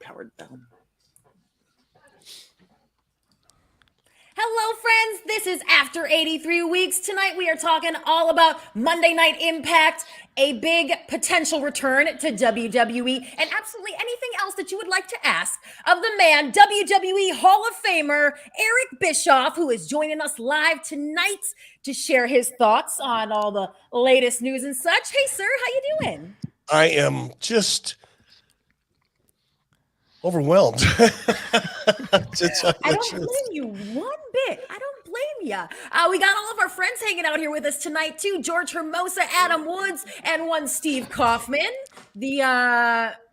powered down. Hello, friends. This is After 83 Weeks. Tonight we are talking all about Monday Night Impact, a big potential return to WWE, and absolutely anything else that you would like to ask of the man, WWE Hall of Famer Eric Bischoff, who is joining us live tonight to share his thoughts on all the latest news and such. Hey, sir, how you doing? I am just overwhelmed. I don't blame you one bit. I don't blame you. We got all of our friends hanging out here with us tonight, too. George Hermoza, Adam Woods, and one Steve Kaufmann, the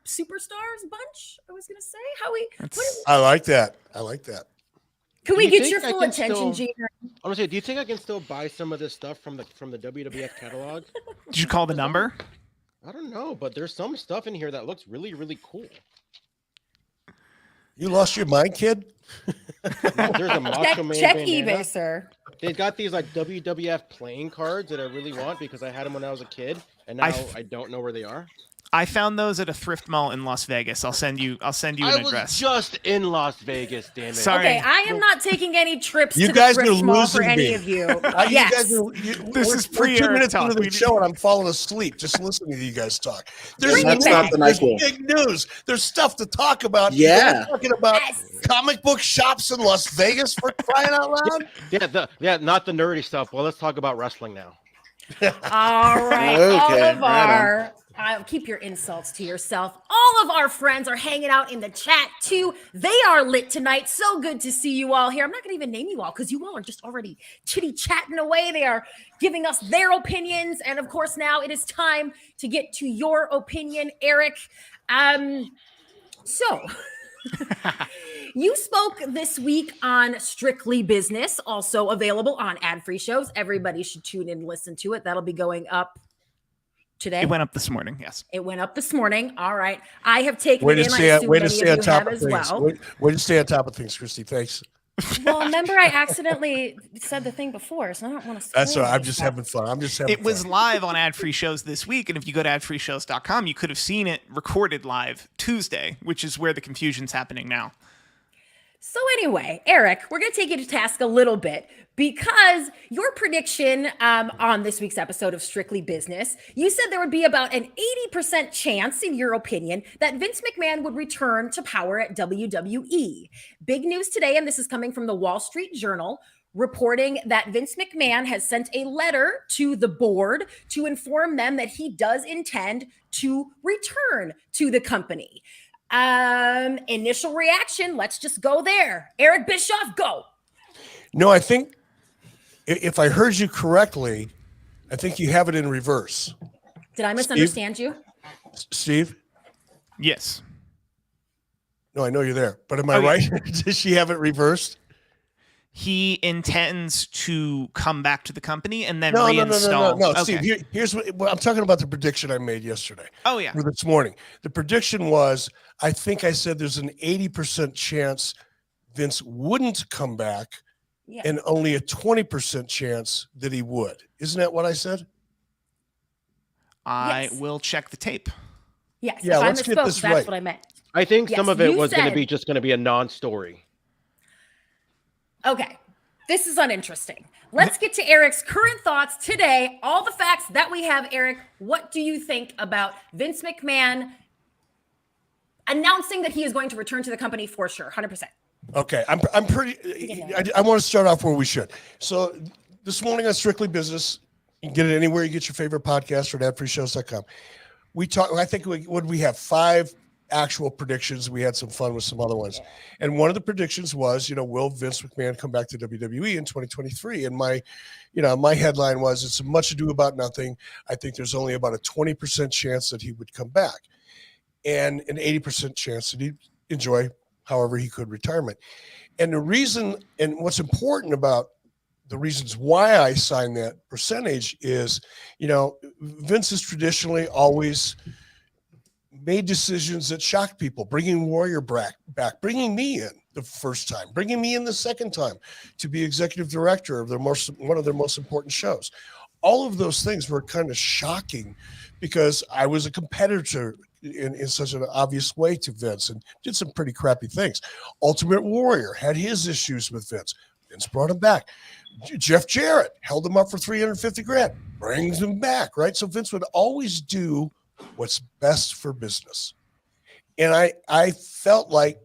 Superstars bunch, I was going to say. I like that. Can we get your full attention, Gina? I'm gonna say, do you think I can still buy some of this stuff from the WWF catalog? Did you call the number? I don't know, but there's some stuff in here that looks really, really cool. You lost your mind, kid? No, there's a Macho Man Check bandana. eBay, sir. They've got these like WWF playing cards that I really want because I had them when I was a kid, and now I don't know where they are. I found those at a thrift mall in Las Vegas. I'll send you an address. I was just in Las Vegas, damn it. Sorry. Okay, I am not taking any trips You to guys the are thrift mall losing for any me. of you. You Yes. guys This we're is 2 minutes talk. into the show and I'm falling asleep just listening to you guys talk. There's Bring it back. there's big news. There's stuff to talk about. Yeah. We're talking about Yes. comic book shops in Las Vegas for crying out loud. Yeah, not the nerdy stuff. Well, let's talk about wrestling now. All right. Okay, All of right our keep your insults to yourself. All of our friends are hanging out in the chat too. They are lit tonight. So good to see you all here. I'm not going to even name you all because you all are just already chitty chatting away. They are giving us their opinions, and of course, now it is time to get to your opinion, Eric. So. You spoke this week on Strictly Business, also available on ad-free shows. Everybody should tune in and listen to it. That'll be going up today. It went up this morning, yes. It went up this morning. All right. I have taken Way it to in. stay, I assume way to many stay of on you top have of as things. well. Way to stay on top of things, Christy. Thanks. Well, remember I accidentally said the thing before, so I don't want to spoil That's all right. I'm just myself. having fun. I'm just having It was fun. live on ad-free shows this week, and if you go to adfreeshows.com, you could have seen it recorded live Tuesday, which is where the confusion's happening now. So anyway, Eric, we're going to take you to task a little bit because your prediction on this week's episode of Strictly Business, you said there would be about an 80% chance, in your opinion, that Vince McMahon would return to power at WWE. Big news today, and this is coming from the Wall Street Journal, reporting that Vince McMahon has sent a letter to the board to inform them that he does intend to return to the company. Initial reaction, let's just go there. Eric Bischoff, go. No, I think if I heard you correctly, I think you have it in reverse. Did I misunderstand you? Steve? Yes. No, I know you're there, but am I right? Does she have it reversed? He intends to come back to the company and then No, reinstall. no. Okay. Steve, here's what I'm talking about. The prediction I made yesterday. Oh, yeah. Or this morning. The prediction was, I think I said there's an 80% chance Vince wouldn't come back, Yeah. and only a 20% chance that he would. Isn't that what I said? I Yes. will check the tape. Yes. Yeah, if I let's get misspoke, this that's right. what I meant. I think Yes, some of it you was going to said- be just going to be a non-story. Okay. This is uninteresting. Let's get to Eric's current thoughts today. All the facts that we have, Eric. What do you think about Vince McMahon announcing that he is going to return to the company for sure? 100%. Okay, I'm pretty. I want to start off where we should. So this morning on Strictly Business, you can get it anywhere you get your favorite podcast or at adfreeshows.com. We talk. I think we have 5 actual predictions. We had some fun with some other ones, and one of the predictions was, will Vince McMahon come back to WWE in 2023? And my headline was, it's much ado about nothing. I think there's only about a 20% chance that he would come back, and an 80% chance that he'd enjoy however he could retirement. And the reason, and what's important about the reasons why I signed that percentage is, Vince has traditionally always made decisions that shocked people, bringing Warrior back, bringing me in the first time, bringing me in the second time to be executive director of one of their most important shows. all of those things were kind of shocking because I was a competitor in such an obvious way to Vince and did some pretty crappy things. Ultimate Warrior had his issues with Vince. Vince brought him back. Jeff Jarrett held him up for $350,000, brings him back, right? So Vince would always do what's best for business. And I felt like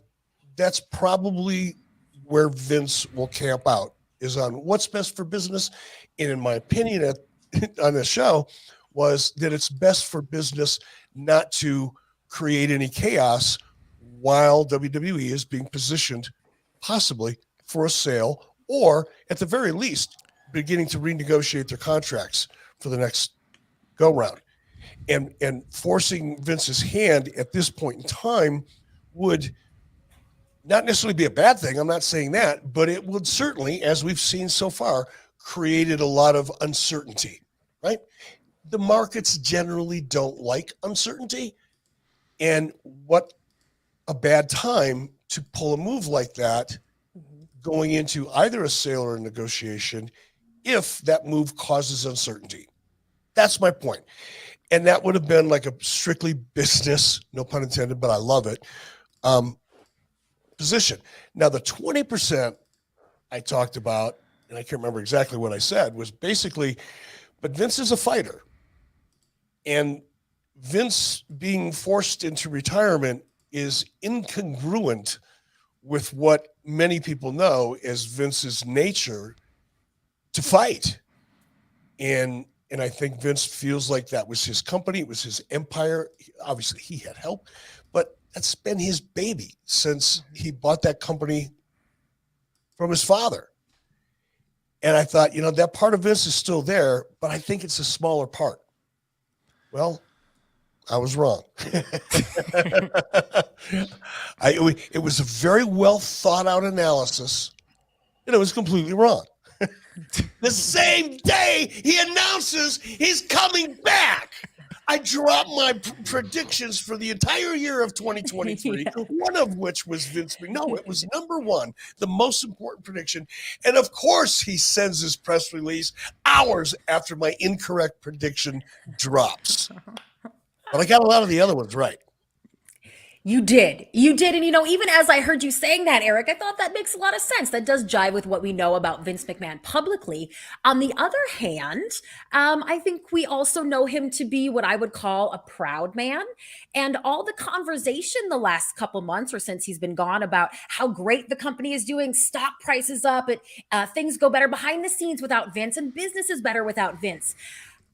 that's probably where Vince will camp out, is on what's best for business. And in my opinion on the show was that it's best for business not to create any chaos while WWE is being positioned possibly for a sale, or at the very least beginning to renegotiate their contracts for the next go round. And forcing Vince's hand at this point in time would not necessarily be a bad thing. I'm not saying that, but it would certainly, as we've seen so far, created a lot of uncertainty, right? The markets generally don't like uncertainty. And what a bad time to pull a move like that going into either a sale or a negotiation if that move causes uncertainty. That's my point. And that would have been like a strictly business, no pun intended, but I love it, position. Now, the 20% I talked about, and I can't remember exactly what I said, was basically, but Vince is a fighter. And Vince being forced into retirement is incongruent with what many people know as Vince's nature to fight. And I think Vince feels like that was his company. It was his empire. Obviously, he had help, but that's been his baby since he bought that company from his father. And I thought, that part of Vince is still there, but I think it's a smaller part. Well, I was wrong. It was a very well thought out analysis, and it was completely wrong. The same day he announces he's coming back, I dropped my predictions for the entire year of 2023, one of which was Vince McMahon. No, it was number one, the most important prediction. And of course, he sends his press release hours after my incorrect prediction drops. But I got a lot of the other ones right. You did. And, even as I heard you saying that, Eric, I thought that makes a lot of sense. That does jive with what we know about Vince McMahon publicly. On the other hand, I think we also know him to be what I would call a proud man. And all the conversation the last couple months or since he's been gone about how great the company is doing, stock prices up, things go better behind the scenes without Vince, and business is better without Vince.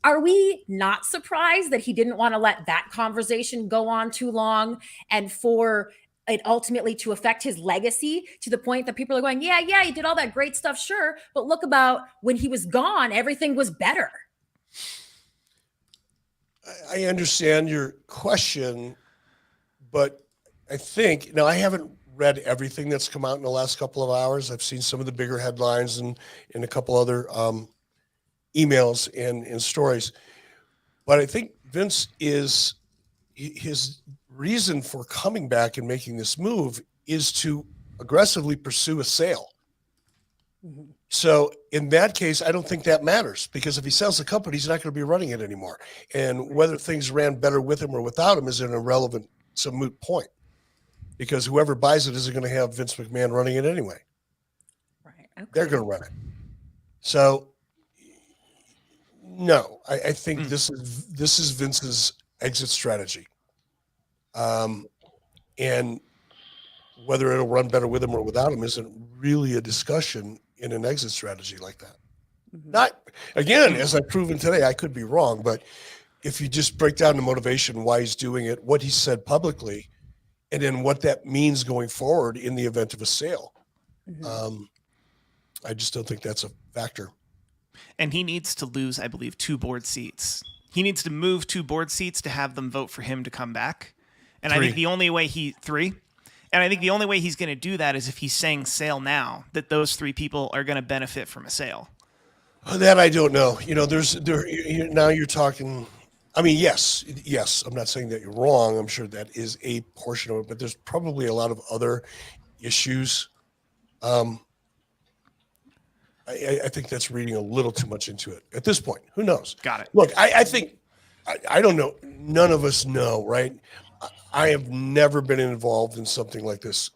Are we not surprised that he didn't want to let that conversation go on too long and for it ultimately to affect his legacy to the point that people are going, yeah, he did all that great stuff, sure. But look about when he was gone, everything was better. I understand your question, but I think, now I haven't read everything that's come out in the last couple of hours. I've seen some of the bigger headlines and a couple other emails and stories, but I think Vince is, his reason for coming back and making this move is to aggressively pursue a sale. Mm-hmm. So in that case, I don't think that matters, because if he sells the company, he's not going to be running it anymore. And whether things ran better with him or without him is an irrelevant, it's a moot point, because whoever buys it isn't going to have Vince McMahon running it anyway. Right. Okay. They're going to run it. So no, I think this is Vince's exit strategy. And whether it'll run better with him or without him isn't really a discussion in an exit strategy like that. Mm-hmm. Not, again, as I've proven today, I could be wrong, but if you just break down the motivation, why he's doing it, what he said publicly, and then what that means going forward in the event of a sale, I just don't think that's a factor. And he needs to lose, I believe, 2 board seats. He needs to move 2 board seats to have them vote for him to come back. And 3. I think the only way 3. And I think the only way he's going to do that is if he's saying sale now, that those 3 people are going to benefit from a sale. That I don't know. Now you're talking, I mean, yes. I'm not saying that you're wrong. I'm sure that is a portion of it, but there's probably a lot of other issues. I think that's reading a little too much into it at this point. Who knows? Got it. Look, I think I don't know. None of us know, right? I have never been involved in something like this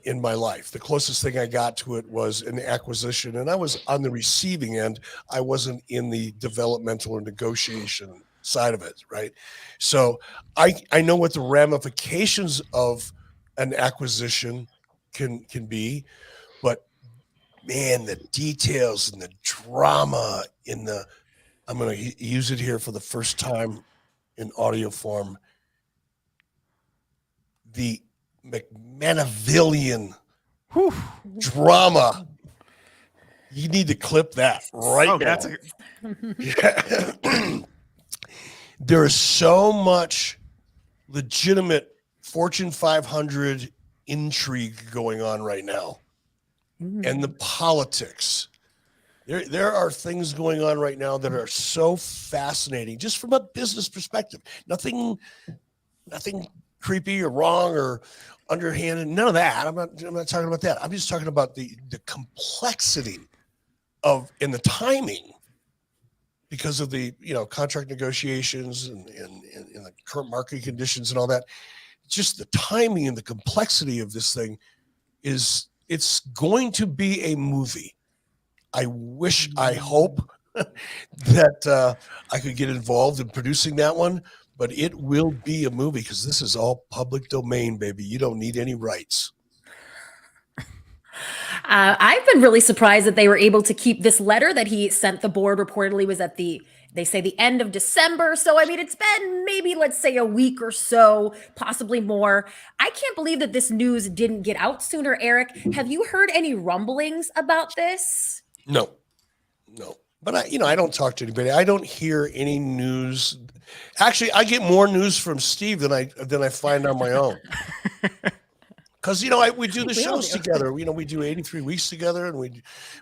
in my life. The closest thing I got to it was an acquisition, and I was on the receiving end. I wasn't in the developmental or negotiation side of it, right? So I know what the ramifications of an acquisition can be, but man, the details and the drama in the, I'm going to use it here for the first time in audio form, the McManavillian drama. You need to clip that right now. There is so much legitimate Fortune 500 intrigue going on right now. And the politics. There are things going on right now that are so fascinating, just from a business perspective. Nothing creepy or wrong or underhanded. None of that. I'm not talking about that. I'm just talking about the complexity of and the timing, because of the contract negotiations and the current market conditions and all that. Just the timing and the complexity of this thing it's going to be a movie. I hope that I could get involved in producing that one, but it will be a movie because this is all public domain, baby. You don't need any rights. I've been really surprised that they were able to keep this letter that he sent the board. Reportedly was at the end of December. So, I mean, it's been maybe, let's say, a week or so, possibly more. I can't believe that this news didn't get out sooner, Eric. Have you heard any rumblings about this? No. But I don't talk to anybody. I don't hear any news. Actually, I get more news from Steve than I find on my own. Because we do the shows together. We do 83 weeks together, and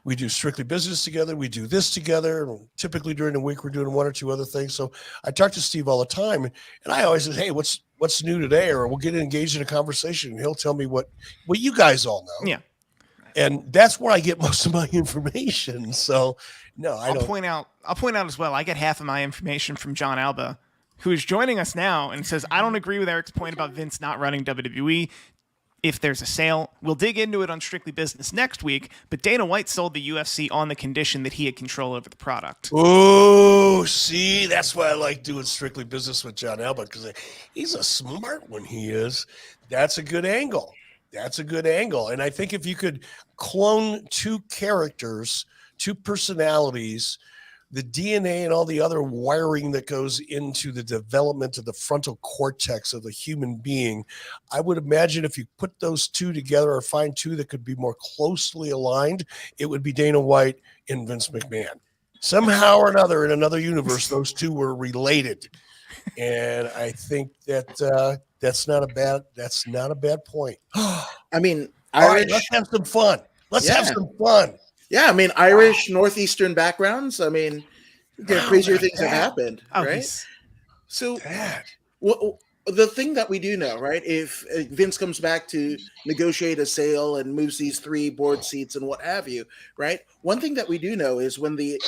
we do Strictly Business together. We do this together. And typically during the week, we're doing one or two other things. So I talk to Steve all the time, and I always say, "Hey, what's new today?" Or we'll get engaged in a conversation, and he'll tell me what you guys all know. Yeah, and that's where I get most of my information. So no, I don't. I'll point out as well. I get half of my information from John Alba, who is joining us now, and says, "I don't agree with Eric's point about Vince not running WWE. If there's a sale, we'll dig into it on Strictly Business next week, but Dana White sold the UFC on the condition that he had control over the product." Oh, see, that's why I like doing Strictly Business with John Alba, because he's a smart one. He is. That's a good angle. And I think if you could clone two characters, two personalities, the DNA and all the other wiring that goes into the development of the frontal cortex of the human being, I would imagine if you put those two together or find two that could be more closely aligned, it would be Dana White and Vince McMahon. Somehow or another, in another universe, those two were related. And I think that that's not a bad point. I mean, all right, let's have some fun. Have some fun. Yeah, I mean, Irish, Northeastern backgrounds. I mean, crazier things have happened, right? So, the thing that we do know, right? If Vince comes back to negotiate a sale and moves these 3 board seats and what have you, right? One thing that we do know is when the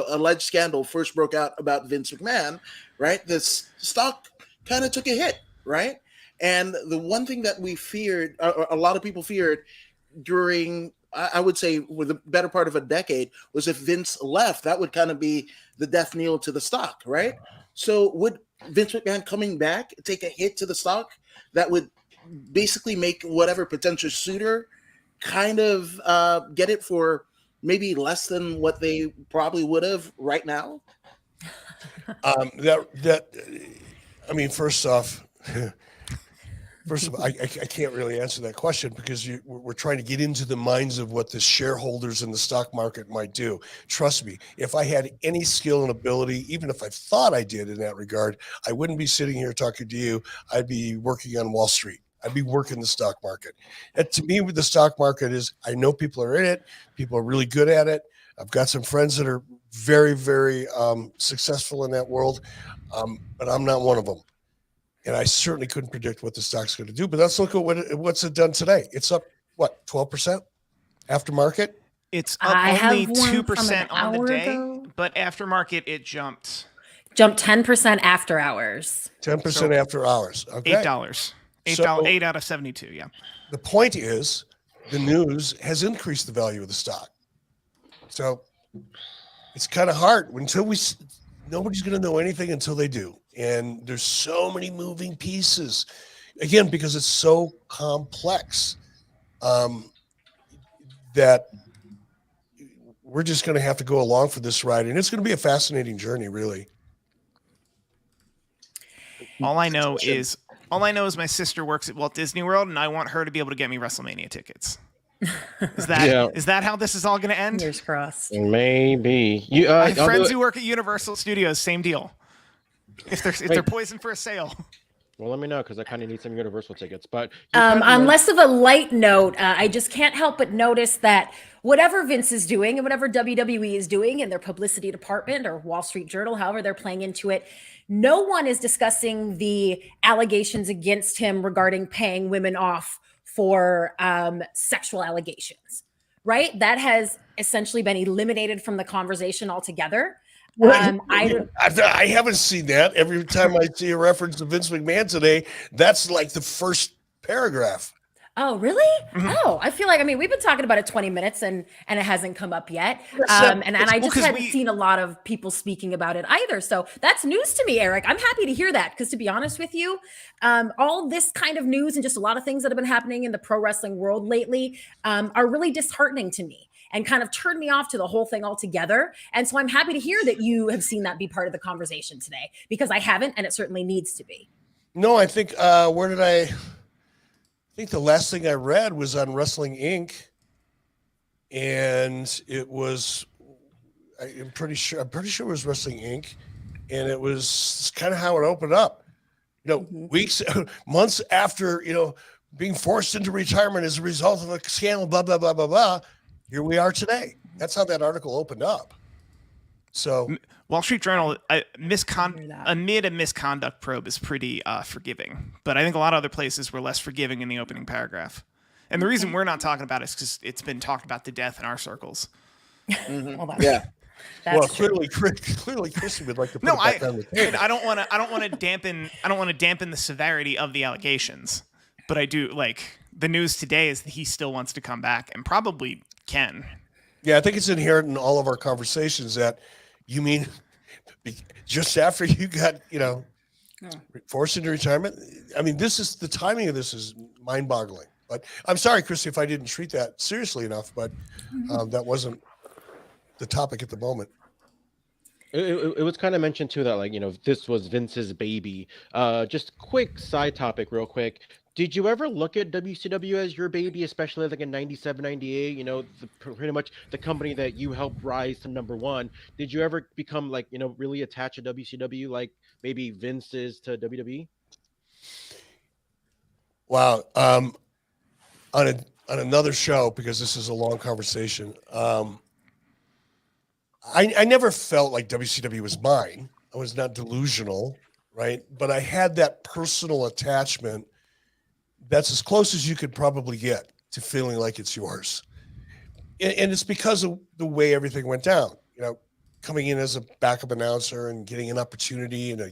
alleged scandal first broke out about Vince McMahon, right? This stock kind of took a hit, right? And the one thing that we feared, a lot of people feared during, I would say, with the better part of a decade, was if Vince left, that would kind of be the death knell to the stock, right? So would Vince McMahon coming back take a hit to the stock that would basically make whatever potential suitor kind of get it for maybe less than what they probably would have right now? First off, I can't really answer that question because we're trying to get into the minds of what the shareholders in the stock market might do. Trust me, if I had any skill and ability, even if I thought I did in that regard, I wouldn't be sitting here talking to you. I'd be working on Wall Street. I'd be working the stock market. And to me, with the stock market is, I know people are in it. People are really good at it. I've got some friends that are very, very successful in that world, but I'm not one of them. And I certainly couldn't predict what the stock's going to do. But let's look at what's it done today. It's up, 12% after market? It's up I only have one from 2% an on the hour day, ago. but aftermarket it jumped Jumped 10% after hours. 10% after hours. Okay. $8. So- 8 out of 72. Yeah. The point is, the news has increased the value of the stock. So it's kind of hard nobody's going to know anything until they do. And there's so many moving pieces, again, because it's so complex, that we're just going to have to go along for this ride. And it's going to be a fascinating journey, really. All I know is my sister works at Walt Disney World, and I want her to be able to get me WrestleMania tickets. Is that how this is all going to end? Fingers crossed. Maybe I have friends who work at Universal Studios. Same deal. If they're poised for a sale. Well, let me know because I kind of need some Universal tickets. But on less of a light note, I just can't help but notice that whatever Vince is doing and whatever WWE is doing in their publicity department or Wall Street Journal, however they're playing into it, no one is discussing the allegations against him regarding paying women off for sexual allegations, right? That has essentially been eliminated from the conversation altogether. I haven't seen that. Every time I see a reference to Vince McMahon today, that's like the first paragraph. Oh, really? Mm-hmm. Oh, I feel like, we've been talking about it 20 minutes and it hasn't come up yet. And I just hadn't seen a lot of people speaking about it either. So that's news to me, Eric. I'm happy to hear that because, to be honest with you, all this kind of news and just a lot of things that have been happening in the pro wrestling world lately are really disheartening to me and kind of turned me off to the whole thing altogether. And so I'm happy to hear that you have seen that be part of the conversation today, because I haven't, and it certainly needs to be. No, I think, I think the last thing I read was on Wrestling Inc. And it was, I'm pretty sure it was Wrestling Inc. And it was kind of how it opened up. Weeks, months after, being forced into retirement as a result of a scandal, blah, blah, blah, blah, blah. Here we are today. That's how that article opened up. So Wall Street Journal, amid a misconduct probe is pretty forgiving. But I think a lot of other places were less forgiving in the opening paragraph. And the reason we're not talking about it is because it's been talked about to death in our circles. Mm-hmm. Clearly, Christy would like to put it back on the table. I don't want to dampen the severity of the allegations. But I do, the news today is that he still wants to come back and probably can. Yeah, I think it's inherent in all of our conversations that you mean just after you got, forced into retirement. The timing of this is mind-boggling. But I'm sorry, Christy, if I didn't treat that seriously enough, but that wasn't the topic at the moment. It was kind of mentioned too that this was Vince's baby. Just quick side topic real quick. Did you ever look at WCW as your baby, especially in 97, 98, pretty much the company that you helped rise to number one? Did you ever become really attached to WCW like maybe Vince is to WWE? Wow. On another show, because this is a long conversation, I never felt like WCW was mine. I was not delusional, right? But I had that personal attachment. That's as close as you could probably get to feeling like it's yours. And it's because of the way everything went down, coming in as a backup announcer and getting an opportunity and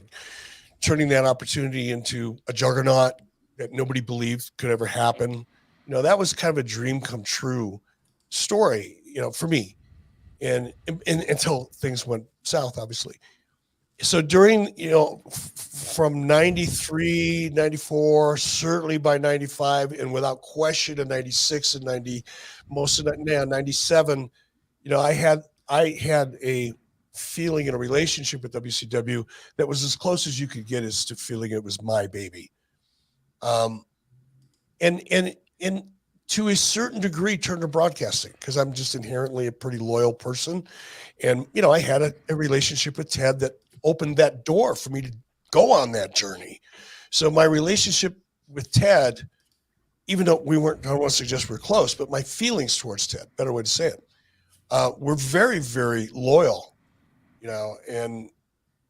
turning that opportunity into a juggernaut that nobody believed could ever happen. That was kind of a dream come true story, for me. And until things went south, obviously. So during, from 93, 94, certainly by 95, and without question in 96 and 90, most of 97, I had a feeling in a relationship with WCW that was as close as you could get as to feeling it was my baby. And to a certain degree turned to broadcasting because I'm just inherently a pretty loyal person. And, I had a relationship with Ted that opened that door for me to go on that journey. So my relationship with Ted, even though we weren't, I don't want to suggest we're close, but my feelings towards Ted, better way to say it, were very, very loyal, and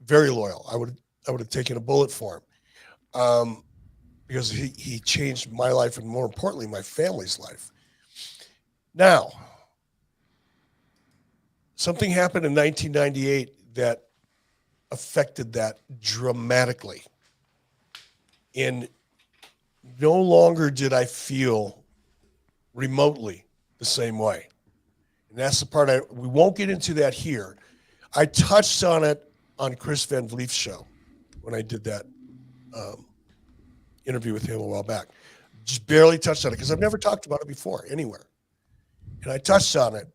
very loyal. I would have taken a bullet for him because he changed my life and, more importantly, my family's life. Now, something happened in 1998 that affected that dramatically. And no longer did I feel remotely the same way. And that's the part we won't get into that here. I touched on it on Chris Van Vliet's show when I did that interview with him a while back. Just barely touched on it because I've never talked about it before anywhere. And I touched on it,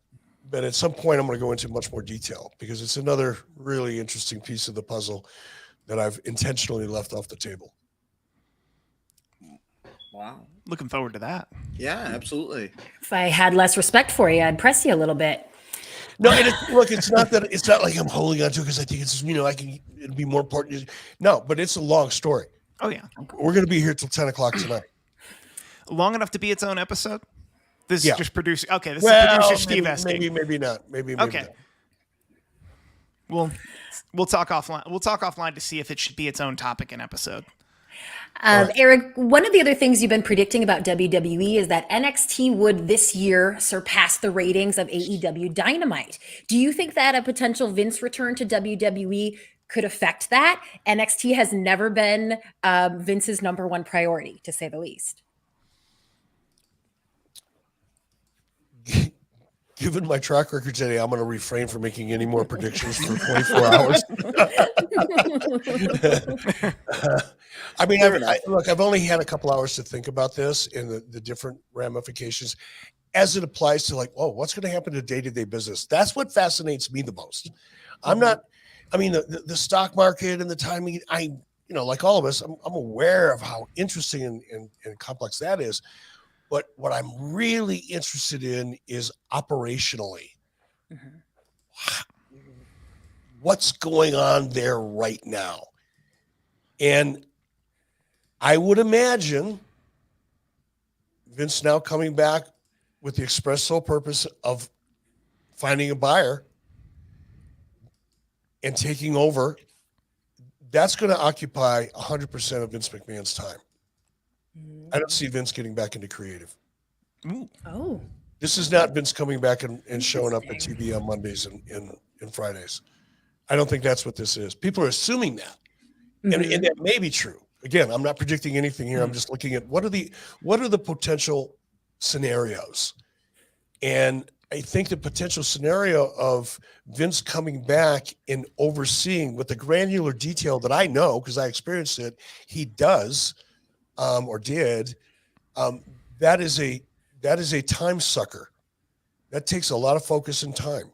but at some point I'm going to go into much more detail because it's another really interesting piece of the puzzle that I've intentionally left off the table. Wow. Looking forward to that. Yeah, absolutely. If I had less respect for you, I'd press you a little bit. No, and look, it's not like I'm holding on to it because I think it's, it'll be more important. No, but it's a long story. Oh, yeah. We're going to be here till 10 o'clock tonight. Long enough to be its own episode? This is just producer. Okay, this is producer Steve asking. Maybe not. Maybe okay. Not. We'll talk offline. We'll talk offline to see if it should be its own topic and episode. Right. Eric, one of the other things you've been predicting about WWE is that NXT would this year surpass the ratings of AEW Dynamite. Do you think that a potential Vince return to WWE could affect that? NXT has never been Vince's number one priority, to say the least. Given my track record today, I'm going to refrain from making any more predictions for 24 hours. I mean, look, I've only had a couple hours to think about this and the different ramifications as it applies to what's going to happen to day-to-day business. That's what fascinates me the most. The stock market and the timing, like all of us, I'm aware of how interesting and complex that is. But what I'm really interested in is operationally. What's going on there right now? And I would imagine Vince now coming back with the express sole purpose of finding a buyer and taking over. That's going to occupy 100% of Vince McMahon's time. I don't see Vince getting back into creative. Ooh. Oh. This is not Vince coming back and showing up at TV on Mondays and Fridays. I don't think that's what this is. People are assuming that. Mm-hmm. And that may be true. Again, I'm not predicting anything here. I'm just looking at what are the potential scenarios. And I think the potential scenario of Vince coming back and overseeing with the granular detail that I know, because I experienced it, he does or did, that is a time sucker. That takes a lot of focus and time.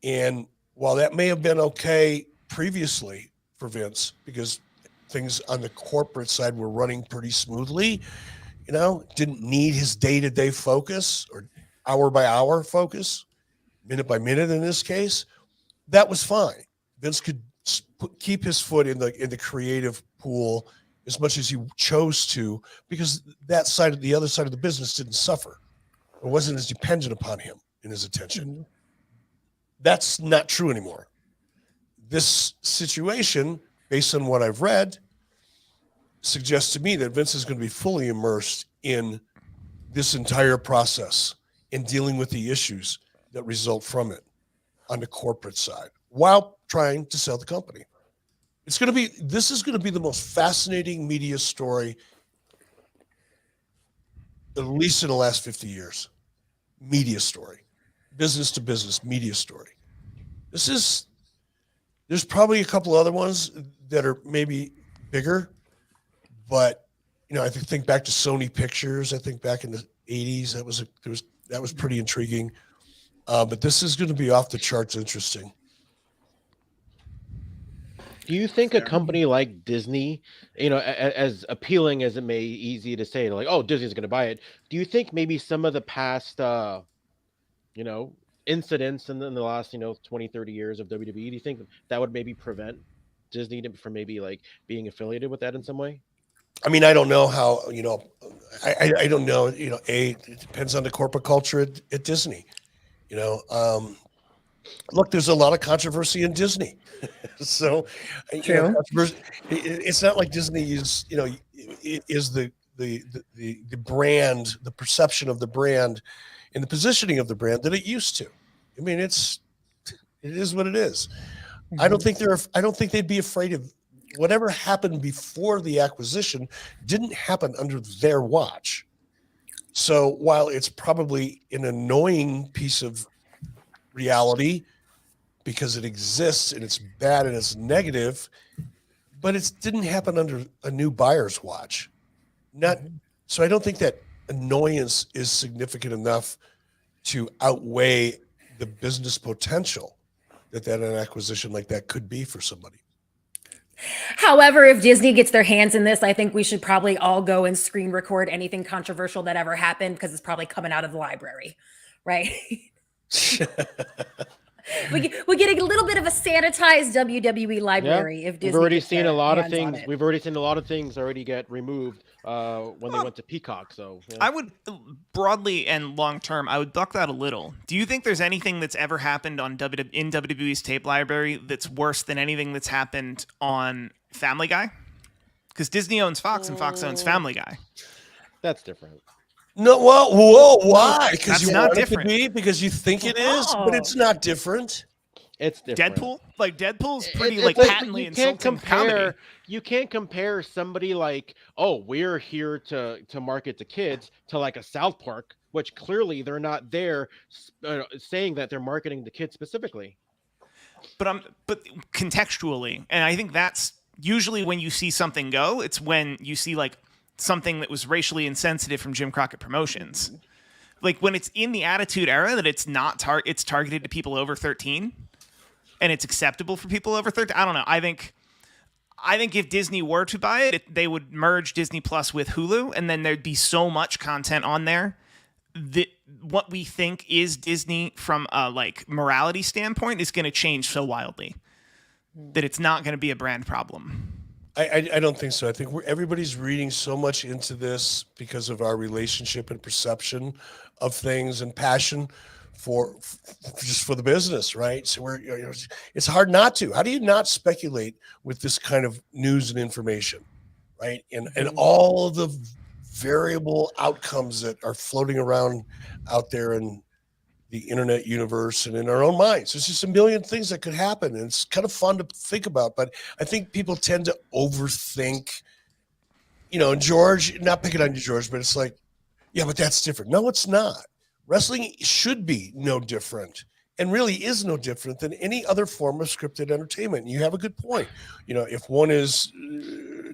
And while that may have been okay previously for Vince, because things on the corporate side were running pretty smoothly, didn't need his day-to-day focus or hour by hour focus, minute by minute in this case, that was fine. Vince could keep his foot in the creative pool as much as he chose to, because the other side of the business didn't suffer. It wasn't as dependent upon him in his attention. Mm-hmm. That's not true anymore. This situation, based on what I've read, suggests to me that Vince is going to be fully immersed in this entire process and dealing with the issues that result from it on the corporate side while trying to sell the company. This is going to be the most fascinating media story, at least in the last 50 years. Media story, business to business media story. There's probably a couple other ones that are maybe bigger, but I think back to Sony Pictures. I think back in the 80s, that was pretty intriguing. But this is going to be off the charts interesting. Do you think a company like Disney, as appealing as it may be easy to say, like, oh, Disney's going to buy it, do you think maybe some of the past, incidents in the last, 20, 30 years of WWE, do you think that would maybe prevent Disney from maybe like being affiliated with that in some way? I mean, I don't know how, I don't know, it depends on the corporate culture at Disney, look, there's a lot of controversy in Disney. So it's not like Disney is, is the brand, the perception of the brand and the positioning of the brand that it used to. I mean, it's It is what it is. I don't think they'd be afraid of whatever happened before the acquisition didn't happen under their watch. So while it's probably an annoying piece of reality because it exists and it's bad and it's negative, but it didn't happen under a new buyer's watch. So I don't think that annoyance is significant enough to outweigh the business potential that an acquisition like that could be for somebody. However, if Disney gets their hands in this, I think we should probably all go and screen record anything controversial that ever happened because it's probably coming out of the library, right? we get a little bit of a sanitized WWE library if Disney. We've already seen a lot of things. We've already seen a lot of things already get removed when they went to Peacock. So yeah. I would broadly and long term, I would buck that a little. Do you think there's anything that's ever happened in WWE's tape library that's worse than anything that's happened on Family Guy? Because Disney owns Fox and Fox owns Family Guy. That's different. No, well, whoa, why? Because you not want different. it to be? Because you think it is, but it's not different. It's different. Deadpool? Like Deadpool's pretty It's like patently insulting comedy. You can't compare somebody like, oh, we're here to market to kids to like a South Park, which clearly they're not there saying that they're marketing to kids specifically. But contextually, and I think that's usually when you see something go, it's when you see like something that was racially insensitive from Jim Crockett Promotions. Like when it's in the Attitude Era that it's not it's targeted to people over 13 and it's acceptable for people over 13. I don't know. I think if Disney were to buy it, they would merge Disney Plus with Hulu, and then there'd be so much content on there that what we think is Disney from a like morality standpoint is going to change so wildly that it's not going to be a brand problem. I don't think so. I think everybody's reading so much into this because of our relationship and perception of things and passion for the business, right? So it's hard not to. How do you not speculate with this kind of news and information, right? And all of the variable outcomes that are floating around out there in the internet universe and in our own minds. There's just a million things that could happen, and it's kind of fun to think about. But I think people tend to overthink. And George, not picking on you, George, but it's like, yeah, but that's different. No, it's not. Wrestling should be no different, and really is no different than any other form of scripted entertainment. And you have a good point. If one is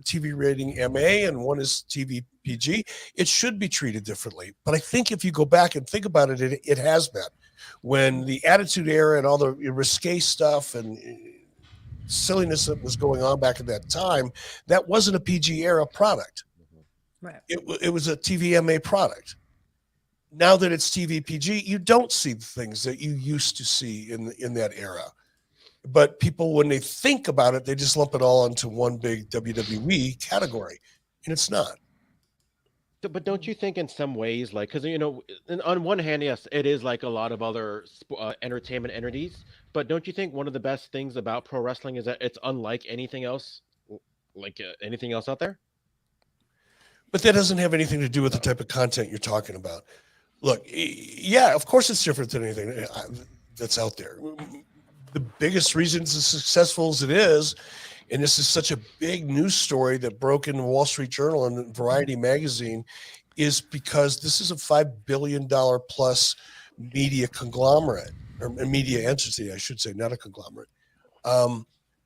TV rating MA and one is TV PG, it should be treated differently. But I think if you go back and think about it, it has been. When the Attitude Era and all the risque stuff and silliness that was going on back at that time, that wasn't a PG era product. Right. It was a TV MA product. Now that it's TV PG, you don't see the things that you used to see in that era. But people, when they think about it, they just lump it all into one big WWE category, and it's not. But don't you think in some ways, like, because, on one hand, yes, it is like a lot of other entertainment entities. But don't you think one of the best things about pro wrestling is that it's unlike anything else, anything else out there? But that doesn't have anything to do with the type of content you're talking about. Look, yeah, of course it's different than anything that's out there. The biggest reason it's as successful as it is, and this is such a big news story that broke in the Wall Street Journal and Variety magazine, is because this is a $5 billion plus media conglomerate, or media entity, I should say, not a conglomerate.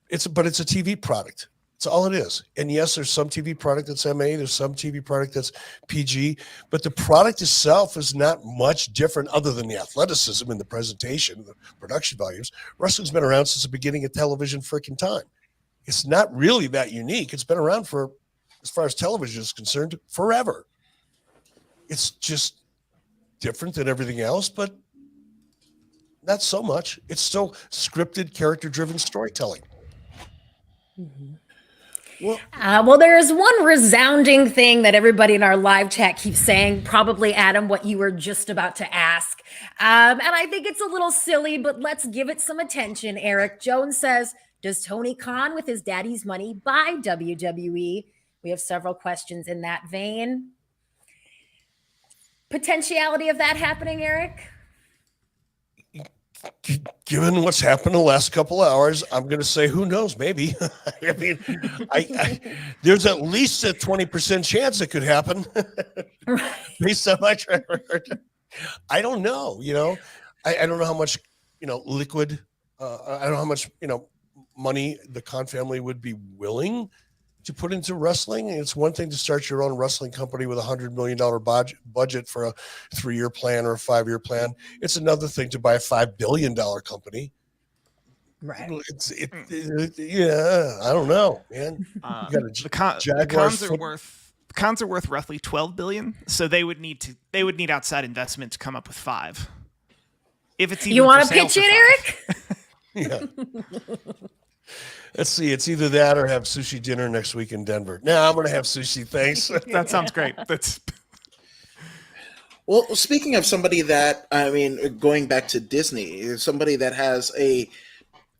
It's a TV product. That's all it is. And yes, there's some TV product that's MA, there's some TV product that's PG, but the product itself is not much different other than the athleticism and the presentation, the production values. Wrestling's been around since the beginning of television freaking time. It's not really that unique. It's been around for, as far as television is concerned, forever. It's just different than everything else, but not so much. It's still scripted, character-driven storytelling. Mm-hmm. Well, there's one resounding thing that everybody in our live chat keeps saying, probably, Adam, what you were just about to ask. And I think it's a little silly, but let's give it some attention. Eric Jones says, does Tony Khan with his daddy's money buy WWE? We have several questions in that vein. Potentiality of that happening, Eric? given what's happened the last couple of hours, I'm going to say, who knows? Maybe. I mean, there's at least a 20% chance it could happen based on my track record. I don't know. I don't know how much, liquid. I don't know how much, money the Khan family would be willing to put into wrestling. It's one thing to start your own wrestling company with $100 million budget for a 3-year plan or a 5-year plan. It's another thing to buy a $5 billion company. Right. Yeah, I don't know, man. The Khans are worth roughly $12 billion, so they would need outside investment to come up with $5 billion. If it's even you want to pitch it, Eric? Yeah. Let's see. It's either that or have sushi dinner next week in Denver. No, I'm going to have sushi. Thanks. That sounds great. Well, speaking of somebody that, going back to Disney, somebody that has a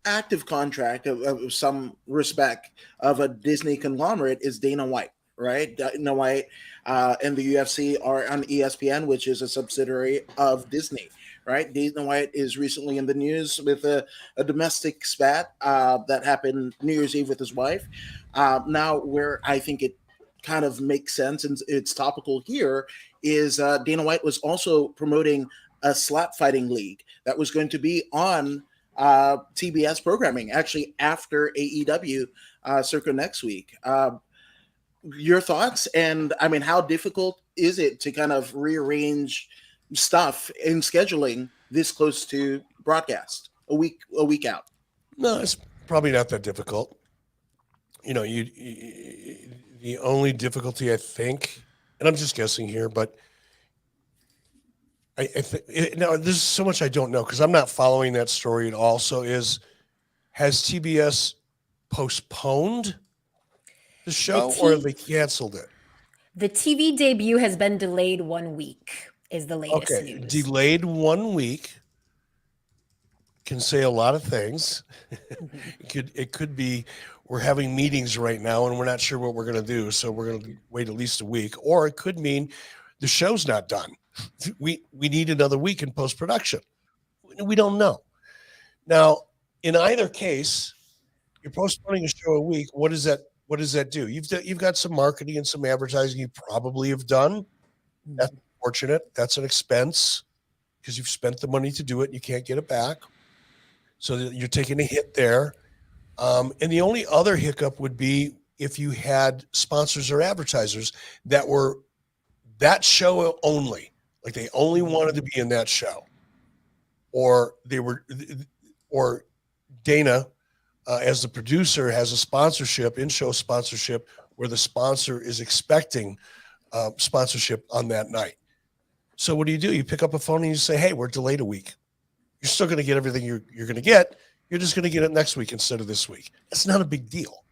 active contract of some respect of a Disney conglomerate is Dana White, right? Dana White and the UFC are on ESPN, which is a subsidiary of Disney. Right, Dana White is recently in the news with a domestic spat that happened New Year's Eve with his wife. Now, where I think it kind of makes sense and it's topical here is Dana White was also promoting a slap fighting league that was going to be on TBS programming, actually after AEW circa next week. Your thoughts? And how difficult is it to kind of rearrange stuff in scheduling this close to broadcast a week out? No, it's probably not that difficult. The only difficulty, I think, and I'm just guessing here, but I think there's so much I don't know because I'm not following that story at all. So has TBS postponed the show or have they canceled it? The TV debut has been delayed 1 week. Is the latest news. Delayed 1 week can say a lot of things. It could be we're having meetings right now and we're not sure what we're going to do, so we're going to wait at least a week. Or it could mean the show's not done. We need another week in post-production. We don't know. Now, in either case, you're postponing a show a week. What does that do? You've got some marketing and some advertising you probably have done. That's fortunate. That's an expense because you've spent the money to do it and you can't get it back. So you're taking a hit there. And the only other hiccup would be if you had sponsors or advertisers that were that show only, like they only wanted to be in that show, or Dana, as the producer, has a sponsorship, in-show sponsorship, where the sponsor is expecting sponsorship on that night. So what do? You pick up a phone and you say, hey, we're delayed a week. You're still going to get everything you're going to get. You're just going to get it next week instead of this week. It's not a big deal.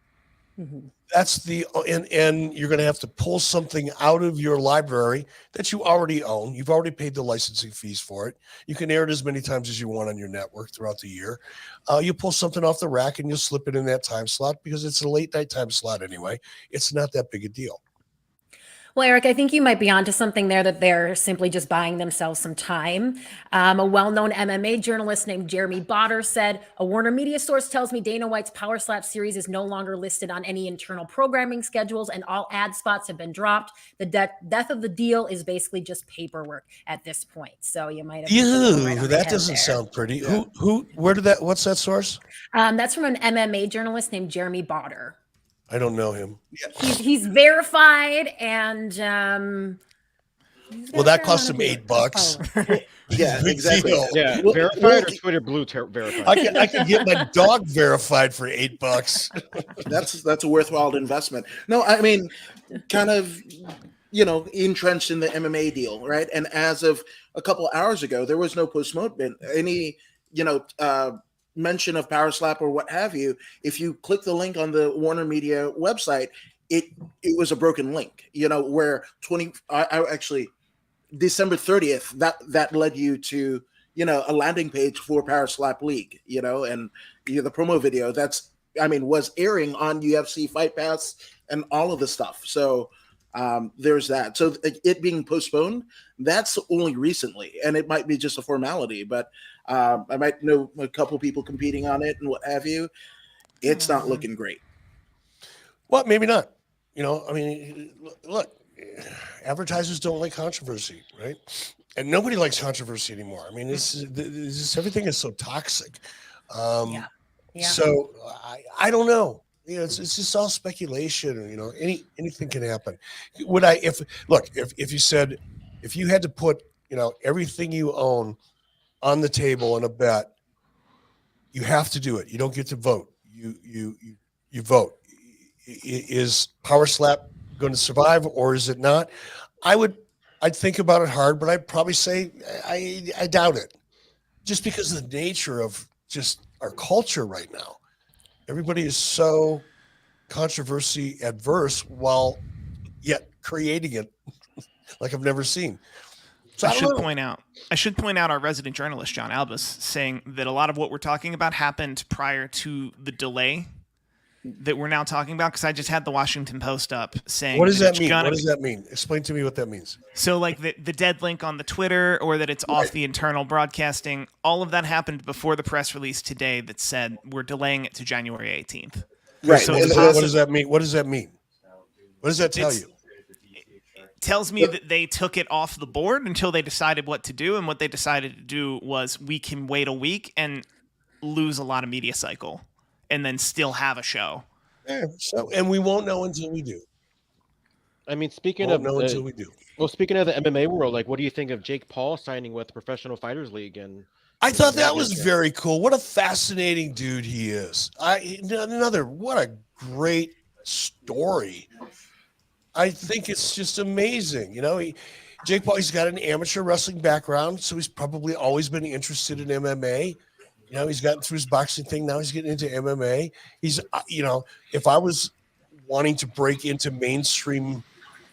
Mm-hmm. That's and you're going to have to pull something out of your library that you already own. You've already paid the licensing fees for it. You can air it as many times as you want on your network throughout the year. You pull something off the rack and you'll slip it in that time slot because it's a late night time slot anyway. It's not that big a deal. Well, Eric, I think you might be onto something there that they're simply just buying themselves some time. A well-known MMA journalist named Jeremy Botter said, a Warner Media source tells me Dana White's Power Slap series is no longer listed on any internal programming schedules and all ad spots have been dropped. The death of the deal is basically just paperwork at this point. So you might have... that doesn't sound pretty. Yeah. What's that source? That's from an MMA journalist named Jeremy Botter. I don't know him. He's verified and well, that cost him $8. Yeah, exactly. Yeah, verified or Twitter Blue verified. I can get my dog verified for $8. That's a worthwhile investment. No, I mean, kind of, entrenched in the MMA deal, right? And as of a couple hours ago, there was no postponement. Any, mention of Power Slap or what have you. If you click the link on the Warner Media website, it was a broken link. Where December 30th that led you to a landing page for Power Slap League. And the promo video was airing on UFC Fight Pass and all of the stuff. So There's that. So it being postponed, that's only recently, and it might be just a formality, but I might know a couple people competing on it and what have you. It's not looking great. Well, maybe not. I mean, look, advertisers don't like controversy, right? And nobody likes controversy anymore. I mean, everything is so toxic. Yeah. So I don't know. It's just all speculation. Anything can happen. If you said, if you had to put everything you own on the table in a bet, you have to do it. You don't get to vote. You vote. Is Power Slap going to survive or is it not? I'd think about it hard, but I'd probably say I doubt it, just because of the nature of just our culture right now. Everybody is so controversy adverse while yet creating it like I've never seen. So I should point out our resident journalist, John Albus, saying that a lot of what we're talking about happened prior to the delay that we're now talking about, because I just had the Washington Post up saying, what does that mean? What does that mean? Explain to me what that means. So like the dead link on the Twitter, or that it's off the internal broadcasting, all of that happened before the press release today that said we're delaying it to January 18th. Right. So what does that mean? What does that mean? What does that tell you? It tells me that they took it off the board until they decided what to do, and what they decided to do was we can wait a week and lose a lot of media cycle and then still have a show. Yeah, and we won't know until we do. I mean, speaking of the MMA world, like, what do you think of Jake Paul signing with Professional Fighters League? And I thought that was very cool. What a fascinating dude he is. What a great story. I think it's just amazing. Jake Paul, he's got an amateur wrestling background, so he's probably always been interested in MMA. He's gotten through his boxing thing. Now he's getting into MMA. He's, if I was wanting to break into mainstream,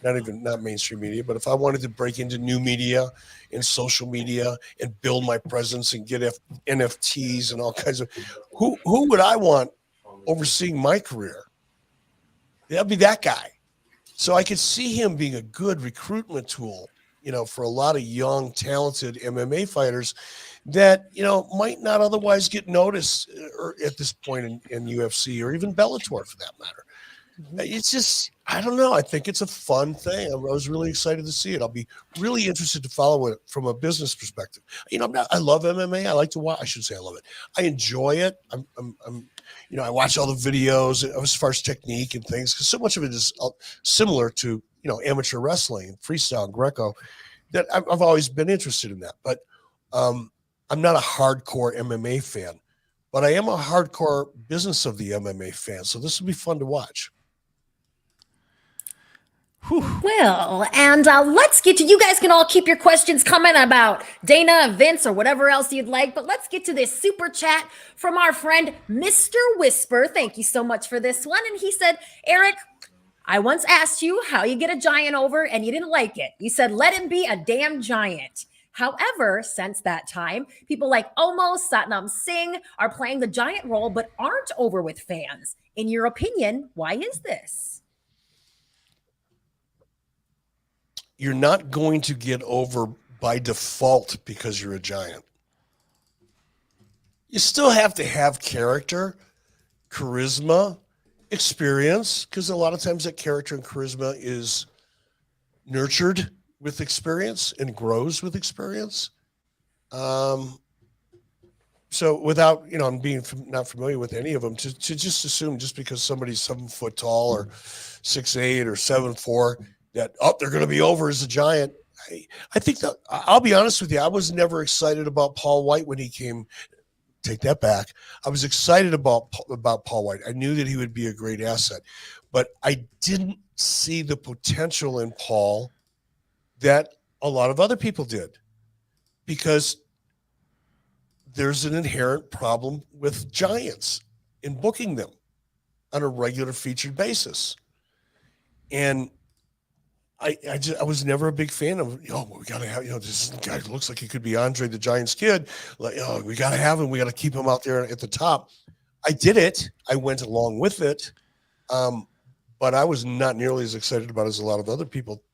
not mainstream media, but if I wanted to break into new media and social media and build my presence and get NFTs and all kinds of, who would I want overseeing my career? That'd be that guy. So I could see him being a good recruitment tool, for a lot of young, talented MMA fighters that, might not otherwise get noticed at this point in UFC or even Bellator for that matter. It's just, I don't know. I think it's a fun thing. I was really excited to see it. I'll be really interested to follow it from a business perspective. I love MMA. I like to watch. I should say I love it. I enjoy it. I watch all the videos as far as technique and things, because so much of it is similar to, amateur wrestling and freestyle and Greco, that I've always been interested in that. But I'm not a hardcore MMA fan, but I am a hardcore business of the MMA fan. So this will be fun to watch. Well, and let's get to, you guys can all keep your questions coming about Dana, Vince, or whatever else you'd like, but let's get to this super chat from our friend, Mr. Whisper. Thank you so much for this one. And he said, Eric, I once asked you how you get a giant over and you didn't like it. You said, let him be a damn giant. However, since that time, people like Omo, Satnam Singh are playing the giant role, but aren't over with fans. In your opinion, why is this? You're not going to get over by default because you're a giant. You still have to have character, charisma, experience, because a lot of times that character and charisma is nurtured with experience and grows with experience. So without, I'm being not familiar with any of them, to just assume just because somebody's 7 foot tall or 6'8" or 7'4", that, they're going to be over as a giant. I think that, I'll be honest with you, I was never excited about Paul White when he came. Take that back. I was excited about Paul White. I knew that he would be a great asset, but I didn't see the potential in Paul that a lot of other people did, because there's an inherent problem with giants in booking them on a regular featured basis. And I was never a big fan of, we got to have, this guy looks like he could be Andre the Giant's kid. Like, we got to have him. We got to keep him out there at the top. I did it. I went along with it. but I was not nearly as excited about it as a lot of other people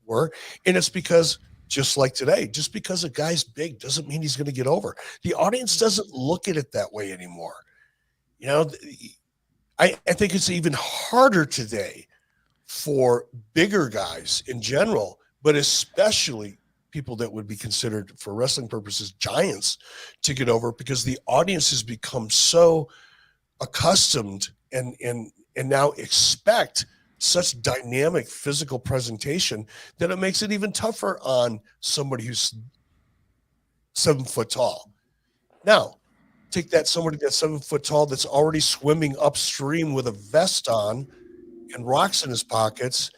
were. And it's because, just like today, just because a guy's big doesn't mean he's going to get over. The audience doesn't look at it that way anymore. You know, I think it's even harder today for bigger guys in general, but especially people that would be considered, for wrestling purposes, giants, to get over, because the audience has become so accustomed and now expect such dynamic physical presentation that it makes it even tougher on somebody who's 7 foot tall. Now, take that somebody that's 7 foot tall that's already swimming upstream with a vest on and rocks in his pockets,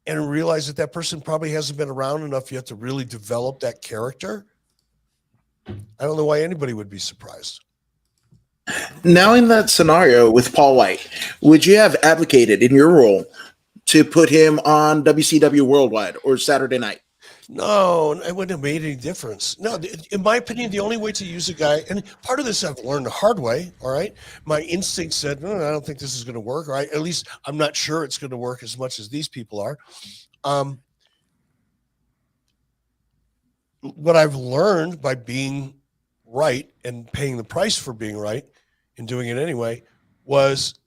and realize that person probably hasn't been around enough yet to really develop that character. I don't know why anybody would be surprised. Now, in that scenario with Paul White, would you have advocated in your role to put him on WCW Worldwide or Saturday Night? No, it wouldn't have made any difference. No, in my opinion, the only way to use a guy, and part of this I've learned the hard way, all right? My instinct said, no, I don't think this is going to work, or at least I'm not sure it's going to work as much as these people are. What I've learned by being right and paying the price for being right and doing it anyway was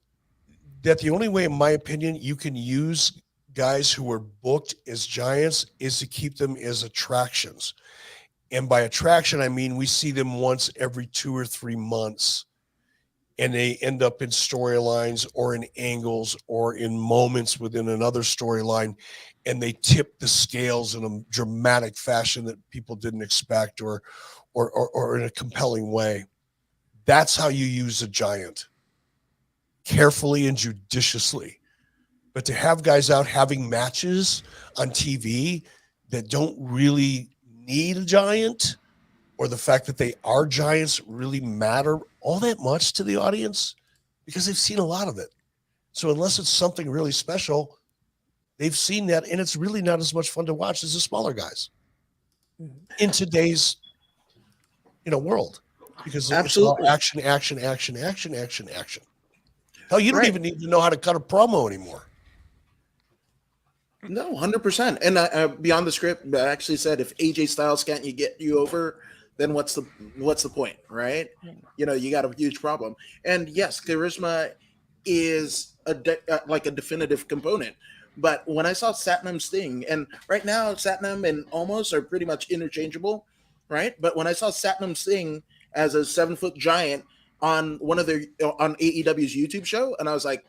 that the only way, in my opinion, you can use guys who were booked as giants is to keep them as attractions. And by attraction, I mean we see them once every 2 or 3 months, and they end up in storylines or in angles or in moments within another storyline, and they tip the scales in a dramatic fashion that people didn't expect, or in a compelling way. That's how you use a giant, carefully and judiciously. But to have guys out having matches on TV that don't really need a giant, or the fact that they are giants, really matter all that much to the audience, because they've seen a lot of it. So unless it's something really special, they've seen that, and it's really not as much fun to watch as the smaller guys in today's world, because Absolutely. it's all action. Hell, you don't even need to know how to cut a promo anymore. No, 100%. And Beyond the Script actually said, if AJ Styles can't get you over, then what's the point, right? You got a huge problem. And yes, charisma is like a definitive component. But when I saw Satnam Sting, and right now Satnam and Omos are pretty much interchangeable, right? But when I saw Satnam Sting as a 7-foot giant on on AEW's YouTube show, and I was like,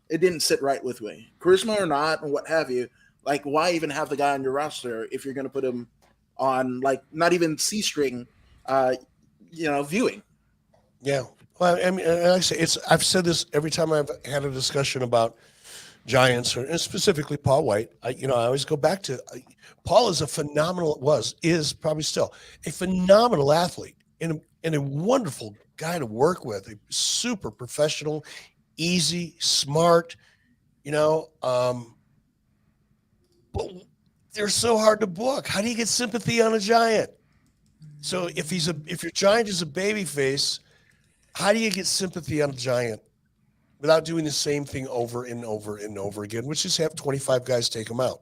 it didn't sit right with me. Charisma or not, and what have you, like, why even have the guy on your roster if you're going to put him on, like, not even C-string, viewing? Yeah. Well, I mean, like I say, I've said this every time I've had a discussion about giants, or specifically Paul White. I always go back to Paul is is probably still a phenomenal athlete and a wonderful guy to work with, a super professional, easy, smart, but they're so hard to book. How do you get sympathy on a giant? So if your giant is a baby face, how do you get sympathy on a giant without doing the same thing over and over and over again, which is have 25 guys take them out,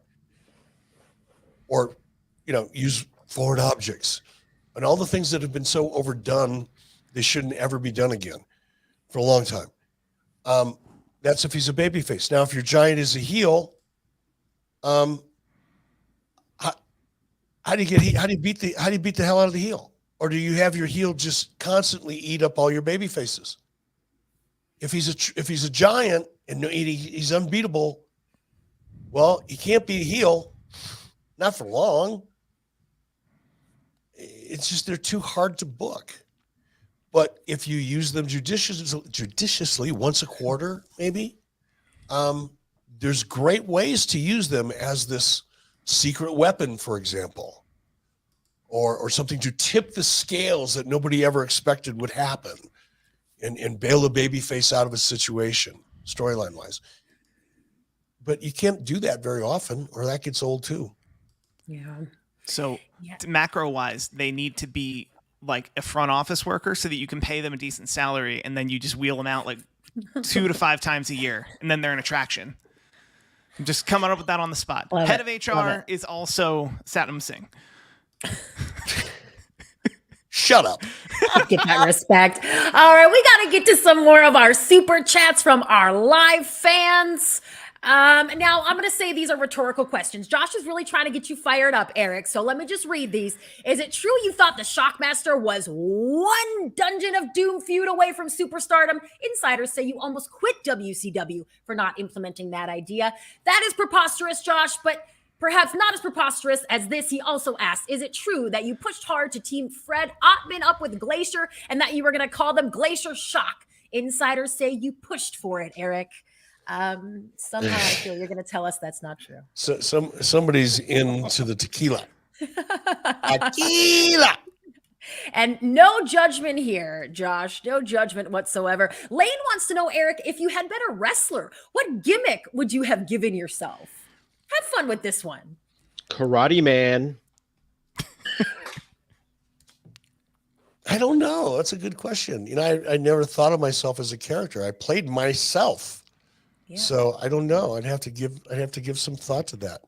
or use foreign objects and all the things that have been so overdone they shouldn't ever be done again for a long time. That's if he's a babyface. Now, if your giant is a heel, how do you beat the hell out of the heel? Or do you have your heel just constantly eat up all your baby faces? If he's a giant and he's unbeatable, well, he can't be a heel, not for long. It's just they're too hard to book. But if you use them judiciously once a quarter, maybe, there's great ways to use them as this secret weapon, for example, or something to tip the scales that nobody ever expected would happen, and bail a babyface out of a situation, storyline-wise. But you can't do that very often, or that gets old too. Yeah. So macro-wise, they need to be like a front office worker so that you can pay them a decent salary, and then you just wheel them out like 2 to 5 times a year, and then they're an attraction. I'm just coming up with that on the spot. Love Head it. of Love HR it. is also Satnam Singh. Shut up. Get that respect. All right, we got to get to some more of our super chats from our live fans. Now, I'm going to say these are rhetorical questions. Josh is really trying to get you fired up, Eric. So let me just read these. Is it true you thought the Shockmaster was one Dungeon of Doom feud away from superstardom? Insiders say you almost quit WCW for not implementing that idea. That is preposterous, Josh, but perhaps not as preposterous as this. He also asked, is it true that you pushed hard to team Fred Ottman up with Glacier and that you were going to call them Glacier Shock? Insiders say you pushed for it, Eric. Somehow I feel you're going to tell us that's not true. So somebody's into the tequila. Tequila. And no judgment here, Josh. No judgment whatsoever. Lane wants to know, Eric, if you had been a wrestler, what gimmick would you have given yourself? Have fun with this one. Karate Man. I don't know. That's a good question. You know, I never thought of myself as a character. I played myself. Yeah. So I don't know. I'd have to give some thought to that.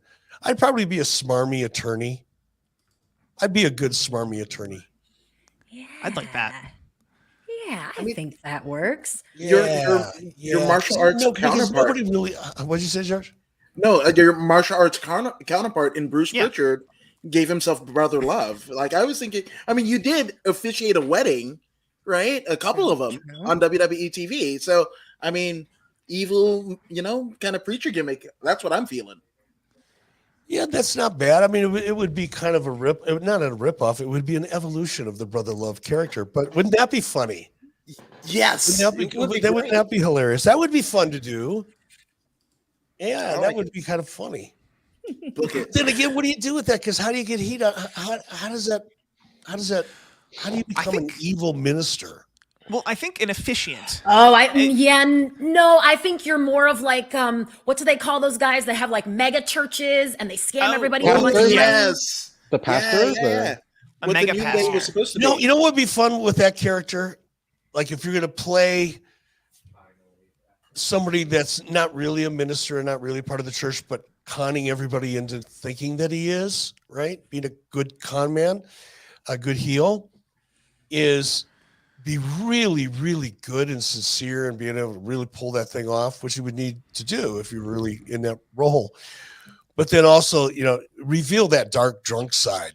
I'd probably be a smarmy attorney. I'd be a good smarmy attorney. Yeah. I'd like that. Yeah, I think that works. Your martial arts counterpart. Nobody really. What'd you say, George? No, your martial arts counterpart in Bruce Pritchard gave himself brother love. Like I was thinking. I mean, you did officiate a wedding, right? A couple of them on WWE TV. So I mean, evil, kind of preacher gimmick. That's what I'm feeling. Yeah, that's not bad. I mean, it would be kind of not a rip-off. It would be an evolution of the Brother Love character. But wouldn't that be funny? Yes. Wouldn't that be hilarious? That would be fun to do. Yeah, that would be kind of funny. Then again, what do you do with that? Because how do you get heat on? How do you become an evil minister? Well, I think an officiant. Oh, I think you're more of like, what do they call those guys that have like mega churches and they scam everybody? Yes. The pastors? Yeah. A mega pastor. Was supposed to be. You know what would be fun with that character? Like if you're going to play somebody that's not really a minister and not really part of the church, but conning everybody into thinking that he is, right? Being a good con man, a good heel, is be really, really good and sincere and being able to really pull that thing off, which you would need to do if you're really in that role. But then also, reveal that dark drunk side.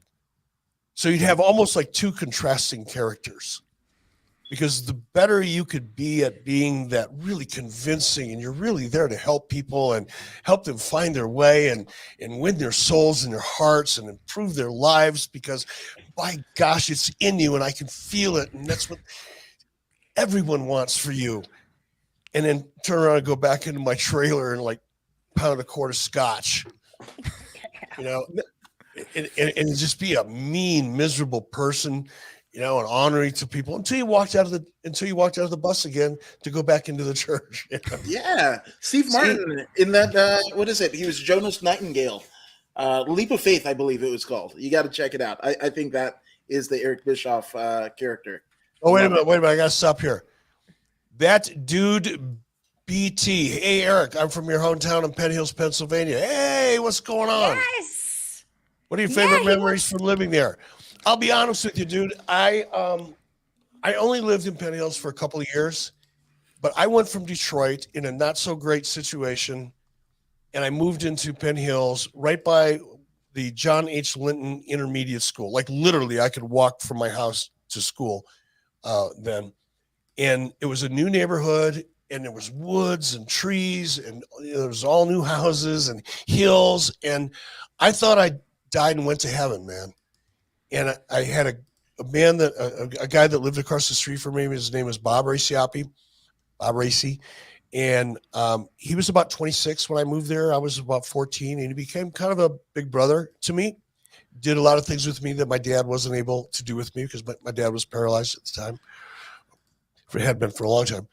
So you'd have almost like two contrasting characters, because the better you could be at being that really convincing and you're really there to help people and help them find their way and win their souls and their hearts and improve their lives, because by gosh, it's in you and I can feel it. And that's what everyone wants for you. And then turn around and go back into my trailer and like pound a quart of scotch, and just be a mean, miserable person, and honoring to people until you walked out of the bus again to go back into the church. Yeah. Steve Martin in that, what is it? He was Jonas Nightingale. Leap of Faith, I believe it was called. You got to check it out. I think that is the Eric Bischoff character. Oh, wait a minute. I got to stop here. That dude BT. Hey, Eric, I'm from your hometown in Penn Hills, Pennsylvania. Hey, what's going on? Yes. What are your favorite memories from living there? I'll be honest with you, dude. I only lived in Penn Hills for a couple of years, but I went from Detroit in a not so great situation, and I moved into Penn Hills right by the John H. Linton Intermediate School. Like literally, I could walk from my house to school then. And it was a new neighborhood, and there was woods and trees, and there was all new houses and hills. And I thought I died and went to heaven, man. And I had a man a guy that lived across the street from me. His name was Bob Racy. And he was about 26 when I moved there. I was about 14, and he became kind of a big brother to me. Did a lot of things with me that my dad wasn't able to do with me, because my dad was paralyzed at the time. It had been for a long time.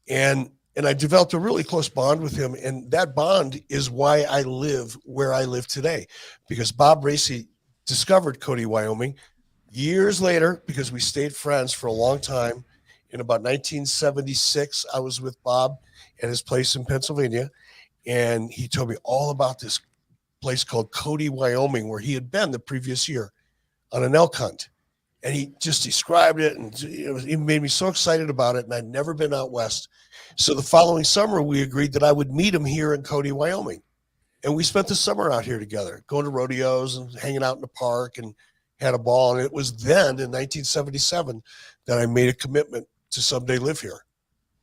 And I developed a really close bond with him. And that bond is why I live where I live today, because Bob Racy discovered Cody, Wyoming years later, because we stayed friends for a long time. in about 1976. I was with Bob at his place in Pennsylvania, and he told me all about this place called Cody, Wyoming, where he had been the previous year on an elk hunt. And he just described it, and it made me so excited about it, and I'd never been out west. So the following summer, we agreed that I would meet him here in Cody, Wyoming. And we spent the summer out here together, going to rodeos and hanging out in the park and had a ball. And it was then in 1977 that I made a commitment to someday live here.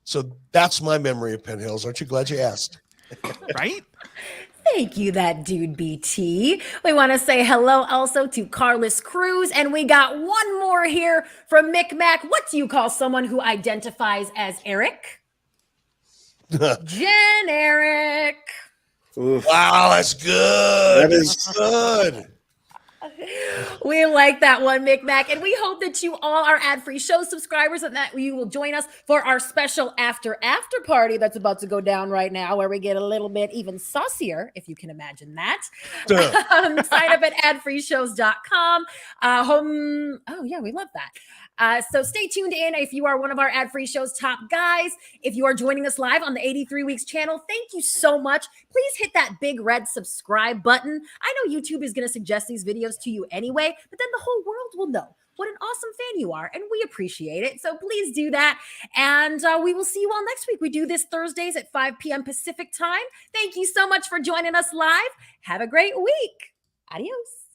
So that's my memory of Penn Hills. Aren't you glad you asked? Right? Thank you, that dude BT. We want to say hello also to Carlos Cruz, and we got one more here from Mick Mac. What do you call someone who identifies as Eric? Generic. Oof. Wow, that's good. That is good. We like that one, Mick Mac, and we hope that you all are ad-free show subscribers and that you will join us for our special after party that's about to go down right now, where we get a little bit even saucier, if you can imagine that. Sign up at adfreeshows.com. Oh yeah, we love that. So stay tuned in if you are one of our ad-free shows top guys. If you are joining us live on the 83 Weeks channel, thank you so much. Please hit that big red subscribe button. I know YouTube is going to suggest these videos to you anyway, but then the whole world will know what an awesome fan you are, and we appreciate it. So please do that, and we will see you all next week. We do this Thursdays at 5 p.m. Pacific time. Thank you so much for joining us live. Have a great week. Adios.